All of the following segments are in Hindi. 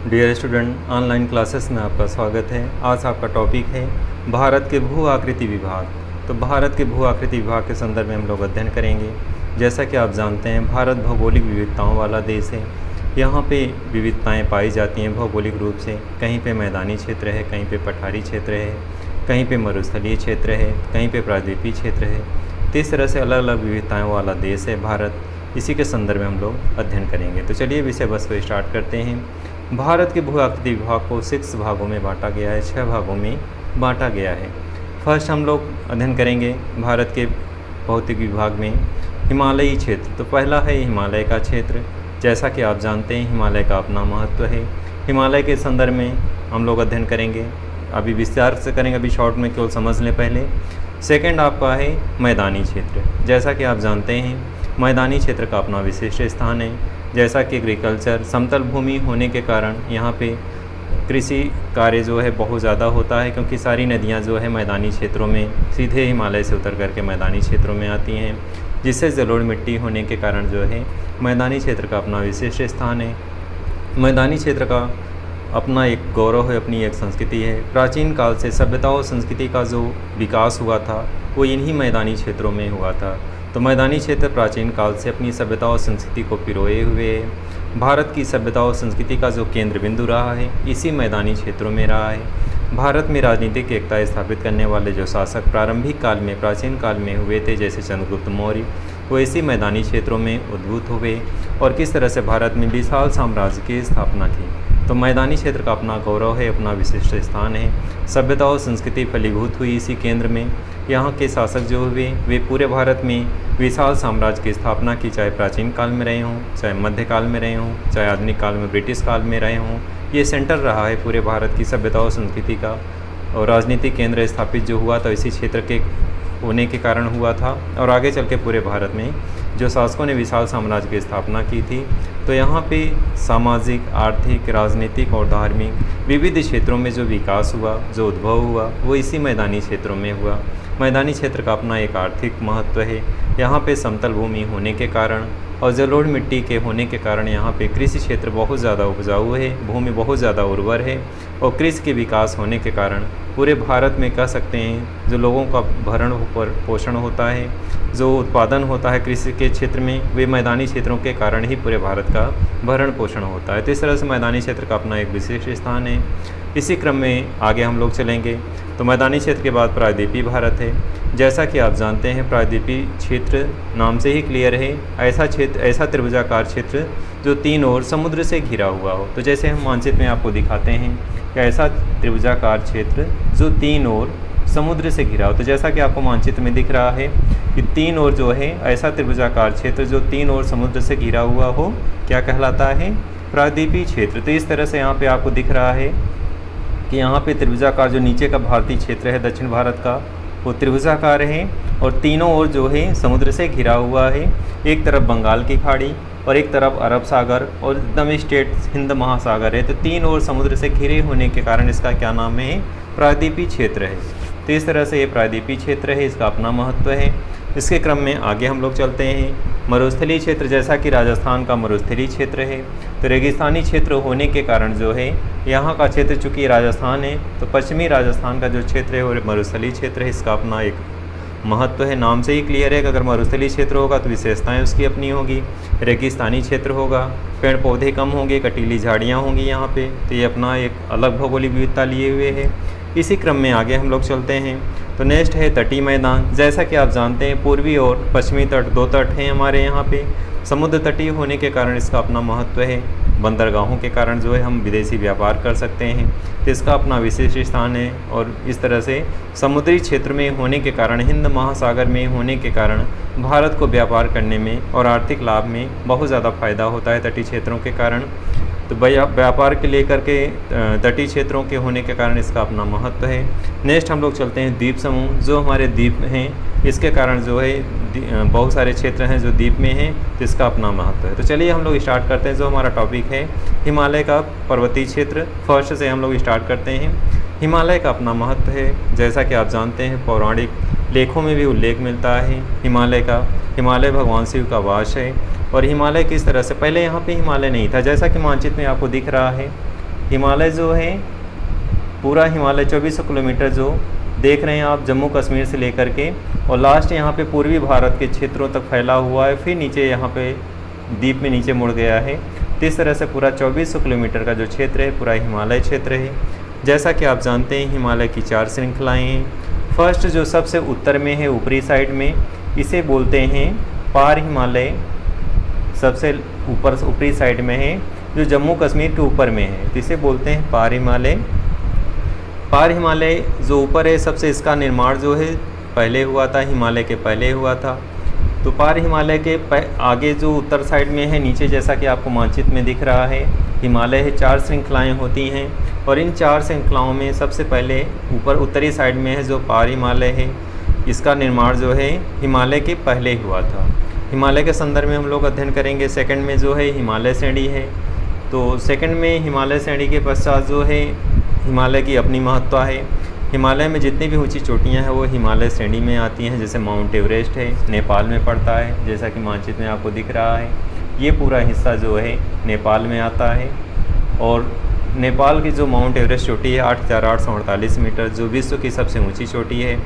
डियर स्टूडेंट, ऑनलाइन क्लासेस में आपका स्वागत है। आज आपका टॉपिक है भारत के भू आकृति विभाग। तो भारत के भू आकृति विभाग के संदर्भ में हम लोग अध्ययन करेंगे। जैसा कि आप जानते हैं, भारत भौगोलिक विविधताओं वाला देश है। यहाँ पे विविधताएं पाई जाती हैं भौगोलिक रूप से। कहीं पे मैदानी क्षेत्र है, कहीं पे पठारी क्षेत्र है, कहीं पे मरुस्थलीय क्षेत्र है, कहीं पे प्रायद्वीपीय क्षेत्र है। तो इस तरह से अलग अलग विविधताओं वाला देश है भारत। इसी के संदर्भ में हम लोग अध्ययन करेंगे। तो चलिए विषय वस्तु को स्टार्ट करते हैं। भारत के भू आकृति विभाग को 6 भागों में बांटा गया है, 6 भागों में बांटा गया है। फर्स्ट हम लोग अध्ययन करेंगे भारत के भौतिक विभाग में हिमालयी क्षेत्र। तो पहला है हिमालय का क्षेत्र। जैसा कि आप जानते हैं, हिमालय का अपना महत्व है। हिमालय के संदर्भ में हम लोग अध्ययन करेंगे, अभी विस्तार से करेंगे, अभी शॉर्ट में केवल समझ लें पहले। सेकंड आपका है मैदानी क्षेत्र। जैसा कि आप जानते हैं, मैदानी क्षेत्र का अपना विशिष्ट स्थान है। जैसा कि एग्रीकल्चर समतल भूमि होने के कारण यहाँ पे कृषि कार्य जो है बहुत ज़्यादा होता है, क्योंकि सारी नदियाँ जो है मैदानी क्षेत्रों में सीधे हिमालय से उतर करके मैदानी क्षेत्रों में आती हैं, जिससे जलोढ़ मिट्टी होने के कारण जो है मैदानी क्षेत्र का अपना विशिष्ट स्थान है। मैदानी क्षेत्र का अपना एक गौरव है, अपनी एक संस्कृति है। प्राचीन काल से सभ्यता और संस्कृति का जो विकास हुआ था वो इन्हीं मैदानी क्षेत्रों में हुआ था। तो मैदानी क्षेत्र प्राचीन काल से अपनी सभ्यता और संस्कृति को पिरोए हुए है। भारत की सभ्यता और संस्कृति का जो केंद्र बिंदु रहा है इसी मैदानी क्षेत्रों में रहा है। भारत में राजनीतिक एकता स्थापित करने वाले जो शासक प्रारंभिक काल में, प्राचीन काल में हुए थे, जैसे चंद्रगुप्त मौर्य, वो इसी मैदानी क्षेत्रों में उद्भूत हुए और किस तरह से भारत में विशाल साम्राज्य की स्थापना की। तो मैदानी क्षेत्र का अपना गौरव है, अपना विशिष्ट स्थान है। सभ्यता और संस्कृति फलीभूत हुई इसी केंद्र में। यहाँ के शासक जो हुए वे पूरे भारत में विशाल साम्राज्य की स्थापना की, चाहे प्राचीन काल में रहे हों, चाहे मध्यकाल में रहे हों, चाहे आधुनिक काल में ब्रिटिश काल में रहे हों। ये सेंटर रहा है पूरे भारत की सभ्यता और संस्कृति का। और राजनीतिक केंद्र स्थापित जो हुआ था इसी क्षेत्र के होने के कारण हुआ था। और आगे चल के पूरे भारत में जो शासकों ने विशाल साम्राज्य की स्थापना की थी, तो यहाँ पे सामाजिक, आर्थिक, राजनीतिक और धार्मिक विविध क्षेत्रों में जो विकास हुआ, जो उद्भव हुआ, वो इसी मैदानी क्षेत्रों में हुआ। मैदानी क्षेत्र का अपना एक आर्थिक महत्व है। यहाँ पे समतल भूमि होने के कारण और जलोढ़ मिट्टी के होने के कारण यहाँ पे कृषि क्षेत्र बहुत ज़्यादा उपजाऊ है, भूमि बहुत ज़्यादा उर्वर है। और कृषि के विकास होने के कारण पूरे भारत में कह सकते हैं जो लोगों का भरण पोषण होता है, जो उत्पादन होता है कृषि के क्षेत्र में, वे मैदानी क्षेत्रों के कारण ही पूरे भारत का भरण पोषण होता है। तो इस तरह से मैदानी क्षेत्र का अपना एक विशेष स्थान है। इसी क्रम में आगे हम लोग चलेंगे। तो मैदानी क्षेत्र के बाद प्रायद्वीपीय भारत है। जैसा कि आप जानते हैं, प्रायद्वीपीय क्षेत्र नाम से ही क्लियर है, ऐसा क्षेत्र, ऐसा त्रिभुजाकार क्षेत्र जो 3 ओर समुद्र से घिरा हुआ हो। तो जैसे हम मानचित्र में आपको दिखाते हैं कि ऐसा त्रिभुजाकार क्षेत्र जो 3 ओर समुद्र से घिरा हो। तो जैसा कि आपको मानचित्र में दिख रहा है कि 3 ओर जो है ऐसा त्रिभुजाकार क्षेत्र जो 3 ओर समुद्र से घिरा हुआ हो, क्या कहलाता है? प्रायद्वीपीय क्षेत्र। तो इस तरह से यहाँ पे आपको दिख रहा है कि यहाँ पे त्रिभुजाकार जो नीचे का भारतीय क्षेत्र है दक्षिण भारत का, वो त्रिभुजाकार है और तीनों ओर जो है समुद्र से घिरा हुआ है। एक तरफ बंगाल की खाड़ी और एक तरफ अरब सागर और एकदम स्ट्रेट हिंद महासागर है। तो 3 ओर समुद्र से घिरे होने के कारण इसका क्या नाम है? प्रायद्वीपीय क्षेत्र है। तो इस तरह से ये प्रायद्वीपीय क्षेत्र है, इसका अपना महत्व है। इसके क्रम में आगे हम लोग चलते हैं। मरुस्थलीय क्षेत्र, जैसा कि राजस्थान का मरुस्थलीय क्षेत्र है, तो रेगिस्तानी क्षेत्र होने के कारण जो है यहाँ का क्षेत्र, चूँकि राजस्थान है तो पश्चिमी राजस्थान का जो क्षेत्र है वो मरुस्थलीय क्षेत्र है। इसका अपना एक महत्व है, नाम से ही क्लियर है कि अगर मरुस्थलीय क्षेत्र होगा तो विशेषताएं उसकी अपनी होगी। रेगिस्तानी क्षेत्र होगा, पेड़ पौधे कम होंगे, कटीली झाड़ियाँ होंगी यहाँ पे, तो ये अपना एक अलग भौगोलिक विविधता लिए हुए है। इसी क्रम में आगे हम लोग चलते हैं। तो नेक्स्ट है तटीय मैदान। जैसा कि आप जानते हैं, पूर्वी और पश्चिमी तट, 2 तट हैं हमारे यहाँ पे। समुद्र तटीय होने के कारण इसका अपना महत्व है। बंदरगाहों के कारण जो है हम विदेशी व्यापार कर सकते हैं, तो इसका अपना विशेष स्थान है। और इस तरह से समुद्री क्षेत्र में होने के कारण, हिंद महासागर में होने के कारण भारत को व्यापार करने में और आर्थिक लाभ में बहुत ज़्यादा फायदा होता है तटीय क्षेत्रों के कारण। तो व्यापार के लेकर के तटीय क्षेत्रों के होने के कारण इसका अपना महत्व है। नेक्स्ट हम लोग चलते हैं द्वीप समूह। जो हमारे द्वीप हैं इसके कारण जो है बहुत सारे क्षेत्र हैं जो द्वीप में हैं, तो इसका अपना महत्व है। तो चलिए हम लोग स्टार्ट करते हैं। जो हमारा टॉपिक है हिमालय का पर्वतीय क्षेत्र, फर्स्ट से हम लोग स्टार्ट करते हैं। हिमालय का अपना महत्व है। जैसा कि आप जानते हैं, पौराणिक लेखों में भी उल्लेख मिलता है हिमालय का। हिमालय भगवान शिव का वास है। और हिमालय किस तरह से, पहले यहाँ पे हिमालय नहीं था, जैसा कि मानचित्र में आपको दिख रहा है हिमालय जो है पूरा हिमालय 2400 किलोमीटर जो देख रहे हैं आप जम्मू कश्मीर से लेकर के, और लास्ट यहाँ पे पूर्वी भारत के क्षेत्रों तक फैला हुआ है, फिर नीचे यहाँ पे द्वीप में नीचे मुड़ गया है। तो इस तरह से पूरा 2400 किलोमीटर का जो क्षेत्र है पूरा हिमालय क्षेत्र है। जैसा कि आप जानते हैं हिमालय की 4 श्रृंखलाएँ हैं। फर्स्ट जो सबसे उत्तर में है ऊपरी साइड में, इसे बोलते हैं पार हिमालय, सबसे ऊपर ऊपरी साइड में है जो जम्मू कश्मीर के ऊपर में है, तो इसे बोलते हैं पार हिमालय। पार हिमालय जो ऊपर है सबसे, इसका निर्माण जो है पहले हुआ था, हिमालय के पहले हुआ था। तो पार हिमालय के आगे जो उत्तर साइड में है नीचे, जैसा कि आपको मानचित्र में दिख रहा है, हिमालय है 4 श्रृंखलाएँ होती हैं, और इन 4 श्रृंखलाओं में सबसे पहले ऊपर उत्तरी साइड में है जो पार हिमालय है। इसका निर्माण जो है हिमालय के पहले हुआ था। हिमालय के संदर्भ में हम लोग अध्ययन करेंगे। सेकंड में जो है हिमालय श्रेणी है, तो सेकंड में हिमालय श्रेणी के पश्चात जो है हिमालय की अपनी महत्ता है। हिमालय में जितनी भी ऊंची चोटियां हैं वो हिमालय श्रेणी में आती हैं, जैसे माउंट एवरेस्ट है, नेपाल में पड़ता है, जैसा कि मानचित्र में आपको दिख रहा है। ये पूरा हिस्सा जो है नेपाल में आता है, और नेपाल की जो माउंट एवरेस्ट चोटी है 8,848 मीटर, जो विश्व की सबसे ऊंची चोटी है।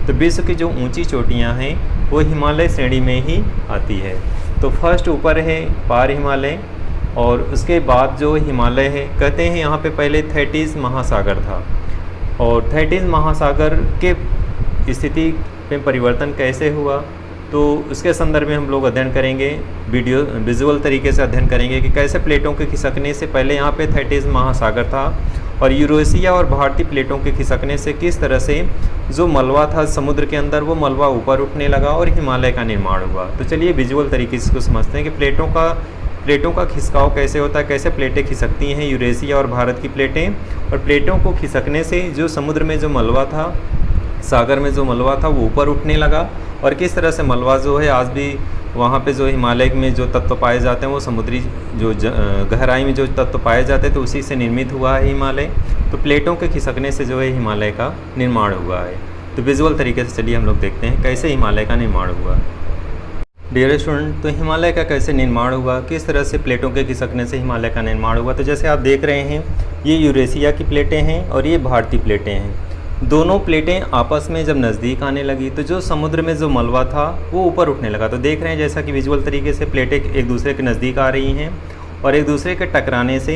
तो विश्व की जो ऊंची चोटियां हैं वो हिमालय श्रेणी में ही आती है। तो फर्स्ट ऊपर है पार हिमालय, और उसके बाद जो हिमालय है, कहते हैं यहाँ पे पहले थेटीज महासागर था, और थेटीज महासागर के स्थिति में परिवर्तन कैसे हुआ तो उसके संदर्भ में हम लोग अध्ययन करेंगे, विजुअल तरीके से अध्ययन करेंगे कि कैसे प्लेटों के खिसकने से पहले यहाँ पे थेटीज महासागर था, और यूरेशिया और भारतीय प्लेटों के खिसकने से किस तरह से जो मलबा था समुद्र के अंदर वो मलबा ऊपर उठने लगा और हिमालय का निर्माण हुआ। तो चलिए विजुअल तरीके से इसको समझते हैं कि प्लेटों का खिसकाव कैसे होता है, कैसे प्लेटें खिसकती हैं, यूरेशिया और भारत की प्लेटें। और प्लेटों को खिसकने से जो समुद्र में जो मलबा था, सागर में जो मलबा था वो ऊपर उठने लगा, और किस तरह से मलबा जो है आज भी वहाँ पे जो हिमालय में जो तत्व पाए जाते हैं वो समुद्री जो गहराई में जो तत्व पाए जाते हैं तो उसी से निर्मित हुआ है हिमालय। तो प्लेटों के खिसकने से जो है हिमालय का निर्माण हुआ है। तो विजुअल तरीके से चलिए हम लोग देखते हैं कैसे हिमालय का निर्माण हुआ। डियर स्टूडेंट, तो हिमालय का कैसे निर्माण हुआ, किस तरह से प्लेटों के खिसकने से हिमालय का निर्माण हुआ। तो जैसे आप देख रहे हैं ये यूरेशिया की प्लेटें हैं और ये भारतीय प्लेटें हैं। दोनों प्लेटें आपस में जब नज़दीक आने लगी तो जो समुद्र में जो मलबा था वो ऊपर उठने लगा। तो देख रहे हैं जैसा कि विजुअल तरीके से प्लेटें एक दूसरे के नज़दीक आ रही हैं, और एक दूसरे के टकराने से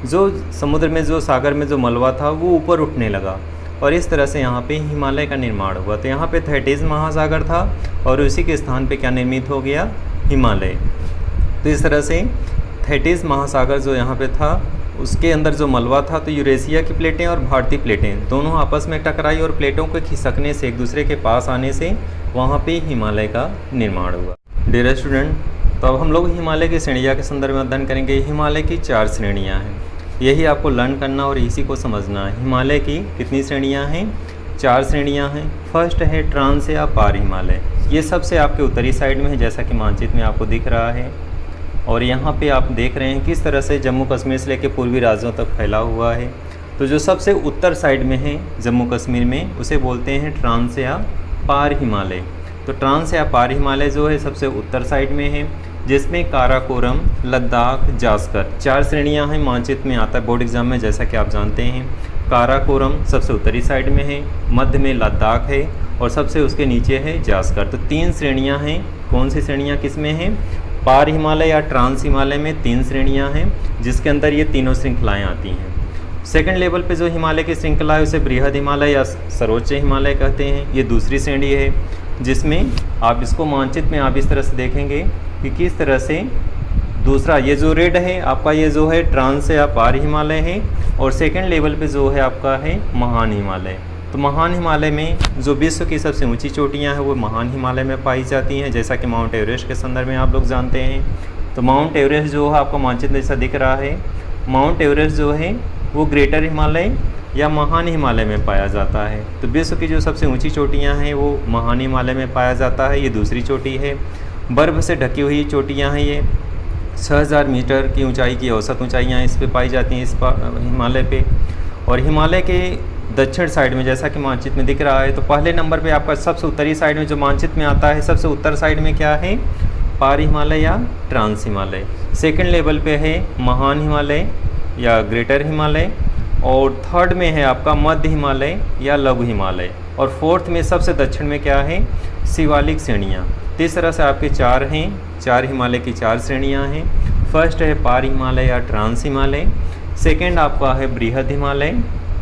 जो समुद्र में जो सागर में जो मलबा था वो ऊपर उठने लगा, और इस तरह से यहाँ पे हिमालय का निर्माण हुआ। तो यहाँ पे थेटीज महासागर था और उसी के स्थान पे क्या निर्मित हो गया, हिमालय। तो इस तरह से थेटीज महासागर जो यहाँ पे था उसके अंदर जो मलबा था, तो यूरेशिया की प्लेटें और भारतीय प्लेटें दोनों आपस में टकराई, और प्लेटों के खिसकने से एक दूसरे के पास आने से वहाँ पे हिमालय का निर्माण हुआ। डियर स्टूडेंट, तो अब हम लोग हिमालय की श्रेणियाँ के संदर्भ में अध्ययन करेंगे। हिमालय की 4 श्रेणियाँ हैं, यही आपको लर्न करना और इसी को समझना है। हिमालय की कितनी श्रेणियाँ हैं, 4 श्रेणियाँ हैं। फर्स्ट है ट्रांस या पार हिमालय, ये सबसे आपके उत्तरी साइड में है, जैसा कि मानचित्र में आपको दिख रहा है। और यहाँ पे आप देख रहे हैं किस तरह से जम्मू कश्मीर से लेकर पूर्वी राज्यों तक फैला हुआ है। तो जो सबसे उत्तर साइड में है जम्मू कश्मीर में उसे बोलते हैं ट्रांस या पार हिमालय। तो ट्रांस या पार हिमालय जो है सबसे उत्तर साइड में है, जिसमें काराकोरम, लद्दाख, जास्कर 4 श्रेणियां हैं। मानचित्र में आता है बोर्ड एग्जाम में, जैसा कि आप जानते हैं। काराकोरम सबसे उत्तरी साइड में है, मध्य में लद्दाख है, और सबसे उसके नीचे है जास्कर। तो 3 श्रेणियां हैं। कौन सी श्रेणियां किस में हैं, पार हिमालय या ट्रांस हिमालय में 3 श्रेणियां हैं, जिसके अंदर ये तीनों श्रृंखलाएँ आती हैं। सेकंड लेवल पे जो हिमालय की श्रृंखला है उसे बृहद हिमालय या सर्वोच्च हिमालय कहते हैं। ये दूसरी श्रेणी है, जिसमें आप इसको मानचित्र में आप इस तरह से देखेंगे कि किस तरह से दूसरा ये जो रेड है आपका, ये जो है ट्रांस या पार हिमालय है, और सेकंड लेवल पे जो है आपका है महान हिमालय। तो महान हिमालय में जो विश्व की सबसे ऊंची चोटियां हैं वो महान हिमालय में पाई जाती हैं, जैसा कि माउंट एवरेस्ट के संदर्भ में आप लोग जानते हैं। तो माउंट एवरेस्ट जो है आपका मानचित्र जैसा दिख रहा है, माउंट एवरेस्ट जो है वो ग्रेटर हिमालय या महान हिमालय में पाया जाता है। तो विश्व की जो सबसे ऊंची चोटियां हैं वो महान हिमालय में पाया जाता है, ये दूसरी चोटी है। बर्फ़ से ढकी हुई चोटियां हैं, ये 6000 मीटर की ऊंचाई की औसत ऊंचाइयां इस पे पाई जाती हैं, इस हिमालय पे। और हिमालय के दक्षिण साइड में जैसा कि मानचित्र में दिख रहा है, तो पहले नंबर पे आपका सबसे उत्तरी साइड में जो मानचित्र में आता है, सबसे उत्तर साइड में क्या है, पार हिमालय या ट्रांस हिमालय। सेकंड लेवल पे है महान हिमालय, या ग्रेटर हिमालय, और थर्ड में है आपका मध्य हिमालय या लघु हिमालय, और फोर्थ में सबसे दक्षिण में क्या है, शिवालिक श्रेणियाँ। तो इस तरह से आपके चार हैं, 4 हिमालय की 4 श्रेणियाँ हैं। फर्स्ट है पार हिमालय या ट्रांस हिमालय, सेकेंड आपका है बृहद हिमालय,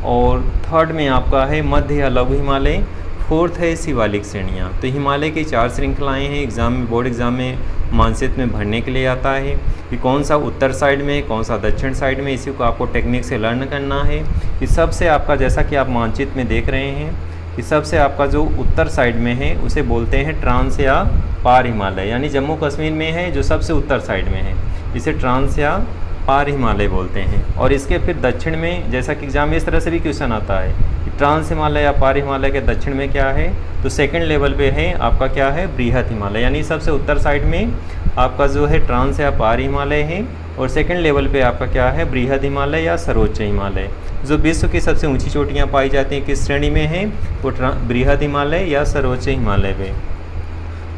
और थर्ड में आपका है मध्य या लघु हिमालय, फोर्थ है शिवालिक श्रेणियाँ। तो हिमालय की 4 श्रृंखलाएँ हैं। एग्ज़ाम में, बोर्ड एग्ज़ाम में मानचित्र में भरने के लिए आता है कि कौन सा उत्तर साइड में, कौन सा दक्षिण साइड में, इसी को आपको टेक्निक से लर्न करना है। कि सबसे आपका, जैसा कि आप मानचित्र में देख रहे हैं कि सबसे आपका जो उत्तर साइड में है उसे बोलते हैं ट्रांस या पार हिमालय, यानी जम्मू कश्मीर में है जो सबसे उत्तर साइड में है, इसे ट्रांस या पार हिमालय बोलते हैं। और इसके फिर दक्षिण में, जैसा कि एग्जाम में इस तरह से भी क्वेश्चन आता है कि ट्रांस हिमालय या पार हिमालय के दक्षिण में क्या है, तो सेकंड लेवल पे है आपका क्या है, बृहद हिमालय, यानी सबसे उत्तर साइड में आपका जो है ट्रांस या पार हिमालय है, और सेकंड लेवल पे आपका क्या है, बृहद हिमालय या सर्वोच्च हिमालय। जो विश्व की सबसे ऊंची चोटियाँ पाई जाती हैं किस श्रेणी में है, तो बृहद हिमालय या सर्वोच्च हिमालय पे।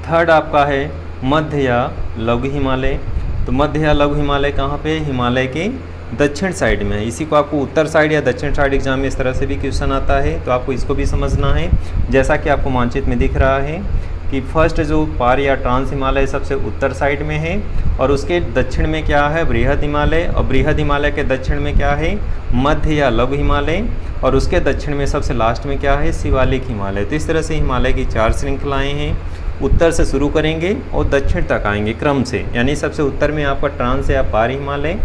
थर्ड आपका है मध्य या लघु हिमालय। तो मध्य या लघु हिमालय कहाँ पे, हिमालय के दक्षिण साइड में है। इसी को आपको उत्तर साइड या दक्षिण साइड एग्जाम में इस तरह से भी क्वेश्चन आता है, तो आपको इसको भी समझना है। जैसा कि आपको मानचित्र में दिख रहा है कि फर्स्ट जो पार या ट्रांस हिमालय सबसे उत्तर साइड में है, और उसके दक्षिण में क्या है, बृहद हिमालय, और बृहद हिमालय के दक्षिण में क्या है, मध्य या लघु हिमालय, और उसके दक्षिण में सबसे लास्ट में क्या है, शिवालिक हिमालय। तो इस तरह से हिमालय की 4 श्रृंखलाएँ हैं। उत्तर से शुरू करेंगे और दक्षिण तक आएंगे क्रम से, यानी सबसे उत्तर में आपका ट्रांस या पार हिमालय,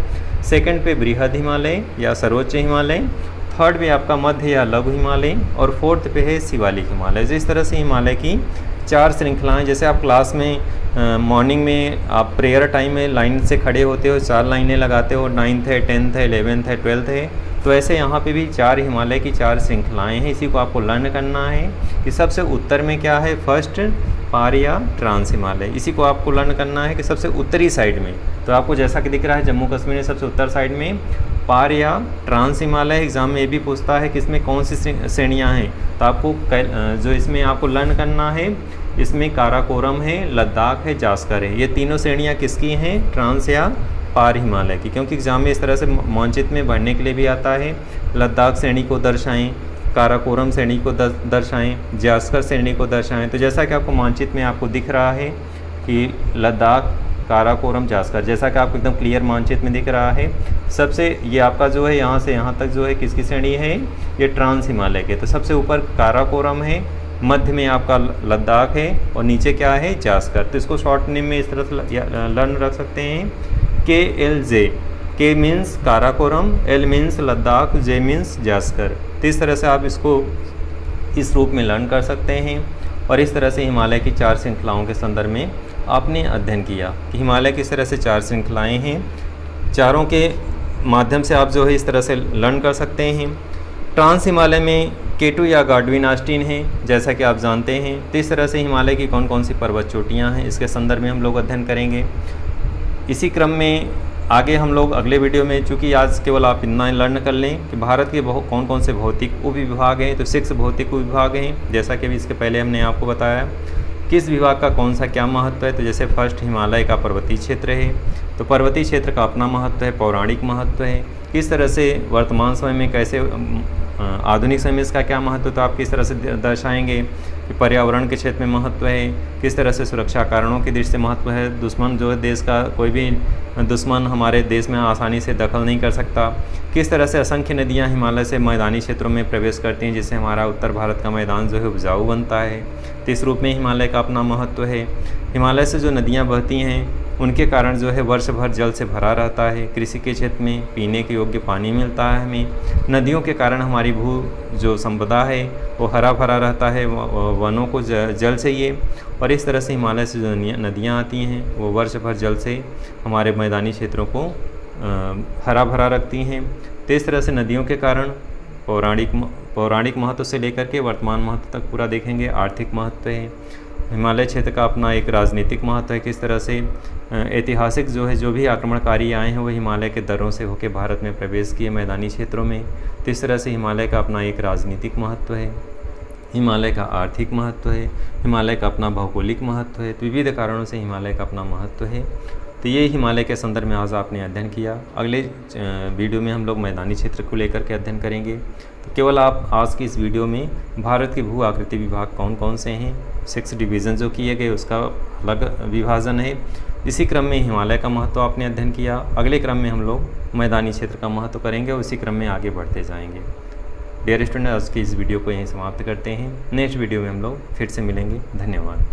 सेकंड पे बृहद हिमालय या सर्वोच्च हिमालय, थर्ड पे आपका मध्य या लघु हिमालय, और फोर्थ पे है शिवालिक हिमालय। तो इस तरह से हिमालय की 4 श्रृंखलाएँ, जैसे आप क्लास में मॉर्निंग में आप प्रेयर टाइम में लाइन से खड़े होते हो, 4 लाइनें लगाते हो, 9th है, 10th है, 11th है, 12th है, तो ऐसे यहाँ पे भी 4 हिमालय की 4 श्रृंखलाएँ हैं। इसी को आपको लर्न करना है कि सबसे उत्तर में क्या है, फर्स्ट पार या ट्रांस हिमालय। इसी को आपको लर्न करना है कि सबसे उत्तरी साइड में, तो आपको जैसा कि दिख रहा है जम्मू कश्मीर में सबसे उत्तर साइड में पार या ट्रांस हिमालय। एग्जाम में ये भी पूछता है कि इसमें कौन सी श्रेणियाँ हैं, तो आपको जो इसमें आपको लर्न करना है, इसमें काराकोरम है, लद्दाख है, जास्कर है। ये तीनों श्रेणियाँ किसकी हैं, ट्रांस या पार हिमालय की। क्योंकि एग्जाम में इस तरह से मानचित्र में भरने के लिए भी आता है, लद्दाख श्रेणी को दर्शाएं, काराकोरम श्रेणी को दर्शाएं, जास्कर श्रेणी को दर्शाएं। तो जैसा कि आपको मानचित्र में आपको दिख रहा है कि लद्दाख, काराकोरम, जास्कर, जैसा कि आपको एकदम क्लियर मानचित्र में दिख रहा है, सबसे ये आपका जो है यहाँ से यहाँ तक जो है किसकी श्रेणी है, ये ट्रांस हिमालय के। तो सबसे ऊपर काराकोरम है, मध्य में आपका लद्दाख है, और नीचे क्या है, जास्कर। तो इसको शॉर्ट नेम में इस तरह से लर्न रख सकते हैं, KLJ। के means Karakoram, L means Ladakh, J means Zanskar. तो इस तरह से आप इसको इस रूप में लर्न कर सकते हैं। और इस तरह से हिमालय की 4 श्रृंखलाओं के संदर्भ में आपने अध्ययन किया कि हिमालय किस तरह से 4 श्रृंखलाएँ हैं, चारों के माध्यम से आप जो है इस तरह से लर्न कर सकते हैं। ट्रांस हिमालय में K2 या गार्डविन आस्टीन है, जैसा कि आप जानते हैं। तो इस तरह से हिमालय की कौन कौन सी पर्वत चोटियाँ हैं, इसके संदर्भ में हम लोग अध्ययन करेंगे। इसी क्रम में आगे हम लोग अगले वीडियो में, चूँकि आज केवल आप इतना लर्न कर लें कि भारत के कौन कौन से भौतिक उपविभाग हैं, तो 6 भौतिक उपविभाग हैं, जैसा कि अभी इसके पहले हमने आपको बताया किस विभाग का कौन सा क्या महत्व है। तो जैसे फर्स्ट हिमालय का पर्वतीय क्षेत्र है, तो पर्वतीय क्षेत्र का अपना महत्व है, पौराणिक महत्व है, किस तरह से वर्तमान समय में कैसे आधुनिक समय में इसका क्या महत्व, तो आप किस तरह से दर्शाएंगे कि पर्यावरण के क्षेत्र में महत्व है, किस तरह से सुरक्षा कारणों की दृष्टि से महत्व है, दुश्मन जो है देश का, कोई भी दुश्मन हमारे देश में आसानी से दखल नहीं कर सकता, किस तरह से असंख्य नदियां हिमालय से मैदानी क्षेत्रों में प्रवेश करती हैं, जिससे हमारा उत्तर भारत का मैदान जो है उपजाऊ बनता है। तो इस रूप में हिमालय का अपना महत्व है। हिमालय से जो नदियाँ बहती हैं उनके कारण जो है वर्ष भर जल से भरा रहता है, कृषि के क्षेत्र में पीने के योग्य पानी मिलता है हमें। नदियों के कारण हमारी भू जो संपदा है वो हरा भरा रहता है, वनों को जल चाहिए, और इस तरह से हिमालय से जो नदियाँ आती हैं वो वर्ष भर जल से हमारे मैदानी क्षेत्रों को हरा भरा रखती हैं। तो इस तरह से नदियों के कारण पौराणिक महत्व से लेकर के वर्तमान महत्व तक पूरा देखेंगे। आर्थिक महत्व है, हिमालय क्षेत्र का अपना एक राजनीतिक महत्व है, किस तरह से ऐतिहासिक जो भी आक्रमणकारी आए हैं वो हिमालय के दर्रों से होकर भारत में प्रवेश किए मैदानी क्षेत्रों में। तो इस तरह से हिमालय का अपना एक राजनीतिक महत्व है, हिमालय का आर्थिक महत्व है, हिमालय का अपना भौगोलिक महत्व है। तो विविध कारणों से हिमालय का अपना महत्व है। तो ये हिमालय के संदर्भ में आज आपने अध्ययन किया। अगले वीडियो में हम लोग मैदानी क्षेत्र को लेकर के अध्ययन करेंगे। तो केवल आप आज की इस वीडियो में भारत के भू आकृति विभाग कौन कौन से हैं, 6 डिवीज़न जो किए गए उसका अलग विभाजन है। इसी क्रम में हिमालय का महत्व आपने अध्ययन किया। अगले क्रम में हम लोग मैदानी क्षेत्र का महत्व करेंगे और इसी क्रम में आगे बढ़ते जाएंगे। डियर स्टूडेंट, आज की इस वीडियो को यहीं समाप्त करते हैं। नेक्स्ट वीडियो में हम लोग फिर से मिलेंगे। धन्यवाद।